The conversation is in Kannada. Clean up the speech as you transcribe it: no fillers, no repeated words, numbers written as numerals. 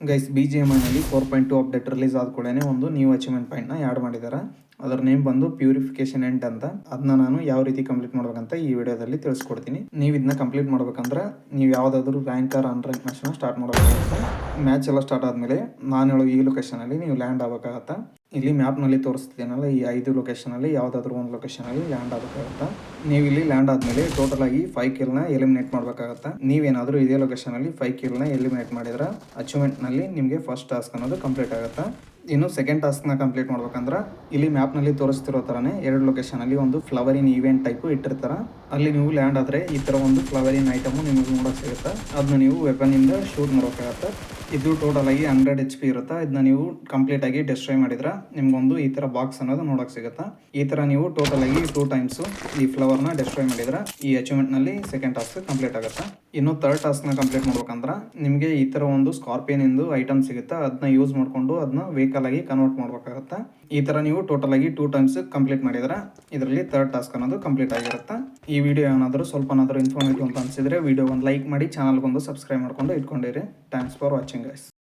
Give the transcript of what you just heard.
ಗೈಸ್ BGMIನಲ್ಲಿ 4.2 ಅಪ್ಡೇಟ್ ರಿಲೀಸ್ ಆದ ಕೂಡಲೇ ಒಂದು ನ್ಯೂ ಅಚೀವ್ಮೆಂಟ್ ಪಾಯಿಂಟ್ನ ಆ್ಯಡ್ ಮಾಡಿದ್ದಾರೆ. ಅದರ ನೇಮ್ ಬಂದು ಪ್ಯೂರಿಫಿಕೇಶನ್ ಎಂಡ್ ಅಂತ. ಅದನ್ನ ನಾನು ಯಾವ ರೀತಿ ಕಂಪ್ಲೀಟ್ ಮಾಡ್ಬೇಕಂತ ಈ ವಿಡಿಯೋದಲ್ಲಿ ತಿಳಿಸ್ಕೊಡ್ತೀನಿ. ನೀವು ಇದನ್ನ ಕಂಪ್ಲೀಟ್ ಮಾಡ್ಬೇಕಂದ್ರೆ ನೀವು ಯಾವುದಾದ್ರೂ ರ್ಯಾಂಕ್ ಆರ್ ಅನ್ರ್ಯಾಂಕ್ ಮ್ಯಾಚ್ನ ಸ್ಟಾರ್ಟ್ ಮಾಡಬೇಕಾಗುತ್ತೆ. ಮ್ಯಾಚ್ ಎಲ್ಲ ಸ್ಟಾರ್ಟ್ ಆದಮೇಲೆ ನಾನು ಹೇಳೋ ಈ ಲೊಕೇಶನಲ್ಲಿ ನೀವು ಲ್ಯಾಂಡ್ ಆಗಬೇಕಾಗತ್ತೆ. ಇಲ್ಲಿ ಮ್ಯಾಪ್ನಲ್ಲಿ ತೋರಿಸ್ತೀನಲ್ಲ, ಈ 5 ಲೊಕೇಶನಲ್ಲಿ ಯಾವುದಾದ್ರೂ ಒಂದು ಲೊಕೇಶನಲ್ಲಿ ಲ್ಯಾಂಡ್ ಆಗಬೇಕಾಗುತ್ತೆ. ನೀವು ಇಲ್ಲಿ ಲ್ಯಾಂಡ್ ಆದಮೇಲೆ ಟೋಟಲ್ ಆಗಿ 5 ಕಿಲ್ನ ಎಲಿಮಿನೇಟ್ ಮಾಡಬೇಕಾಗತ್ತೆ. ನೀವೇನಾದರೂ ಇದೇ ಲೊಕೇಶನಲ್ಲಿ 5 ಕಿಲ್ನ ಎಲಿಮಿನೇಟ್ ಮಾಡಿದ್ರೆ ಅಚೀವ್ಮೆಂಟ್ನಲ್ಲಿ ನಿಮಗೆ ಫಸ್ಟ್ ಟಾಸ್ಕ್ ಅನ್ನೋದು ಕಂಪ್ಲೀಟ್ ಆಗುತ್ತೆ. ಇನ್ನು ಸೆಕೆಂಡ್ ಟಾಸ್ಕ್ನ ಕಂಪ್ಲೀಟ್ ಮಾಡ್ಬೇಕಂದ್ರೆ ಇಲ್ಲಿ ಮ್ಯಾಪ್ನಲ್ಲಿ ತೋರಿಸ್ತಿರೋ ಥರನೇ 2 ಲೊಕೇಶನಲ್ಲಿ ಒಂದು ಫ್ಲವರಿನ್ ಈವೆಂಟ್ ಟೈಪು ಇಟ್ಟಿರ್ತಾರೆ. ಅಲ್ಲಿ ನೀವು ಲ್ಯಾಂಡ್ ಆದರೆ ಈ ಥರ ಒಂದು ಫ್ಲವರಿನ್ ಐಟಮು ನಿಮಗೆ ನೋಡೋಕೆ ಸಿಗುತ್ತೆ. ಅದನ್ನ ನೀವು ವೆಪನಿಂದ ಶೂಟ್ ಮಾಡೋಕ್ಕಾಗತ್ತೆ. ಇದು ಟೋಟಲ್ ಆಗಿ 100 HP ಇರುತ್ತೆ. ಇದನ್ನ ನೀವು ಕಂಪ್ಲೀಟ್ ಆಗಿ ಡಿಸ್ಟ್ರಾಯ್ ಮಾಡಿದ್ರೆ ನಿಮ್ಗೊಂದು ಈ ಥರ ಬಾಕ್ಸ್ ಅನ್ನೋದು ನೋಡೋಕೆ ಸಿಗುತ್ತೆ. ಈ ಥರ ನೀವು ಟೋಟಲ್ ಆಗಿ 2 ಟೈಮ್ಸ್ ಈ ಫ್ಲವರ್ನ ಡಿಸ್ಟ್ರಾಯ್ ಮಾಡಿದ್ರೆ ಈ ಅಚೀವ್ಮೆಂಟ್ನಲ್ಲಿ ಸೆಕೆಂಡ್ ಟಾಸ್ಕ್ ಕಂಪ್ಲೀಟ್ ಆಗುತ್ತೆ. ಇನ್ನು ಥರ್ಡ್ ಟಾಸ್ಕ್ನ ಕಂಪ್ಲೀಟ್ ಮಾಡ್ಬೇಕಂದ್ರೆ ನಿಮಗೆ ಈ ಥರ ಒಂದು ಸ್ಕಾರ್ಪಿಯನ್ ಇಂದು ಐಟಮ್ ಸಿಗುತ್ತೆ. ಅದನ್ನ ಯೂಸ್ ಮಾಡಿಕೊಂಡು ಅದನ್ನ ವೆಹಿಕಲ್ ಆಗಿ ಕನ್ವರ್ಟ್ ಮಾಡಬೇಕಾಗುತ್ತೆ. ಈ ಥರ ನೀವು ಟೋಟಲ್ ಆಗಿ 2 ಟೈಮ್ಸ್ ಕಂಪ್ಲೀಟ್ ಮಾಡಿದ್ರೆ ಇದರಲ್ಲಿ ಥರ್ಡ್ ಟಾಸ್ಕ್ ಅನ್ನೋದು ಕಂಪ್ಲೀಟ್ ಆಗಿರುತ್ತೆ. ಈ ವಿಡಿಯೋ ಏನಾದರೂ ಸ್ವಲ್ಪನಾದರೂ ಇನ್ಫಾರ್ಮೇಟಿವ್ ಅಂತ ಅನಿಸಿದ್ರೆ ವಿಡಿಯೋ ಒಂದು ಲೈಕ್ ಮಾಡಿ, ಚಾನಲ್ಗೊಂದು ಸಬ್ಸ್ಕ್ರೈಬ್ ಮಾಡ್ಕೊಂಡು ಇಟ್ಕೊಂಡಿರಿ. Thanks for watching guys.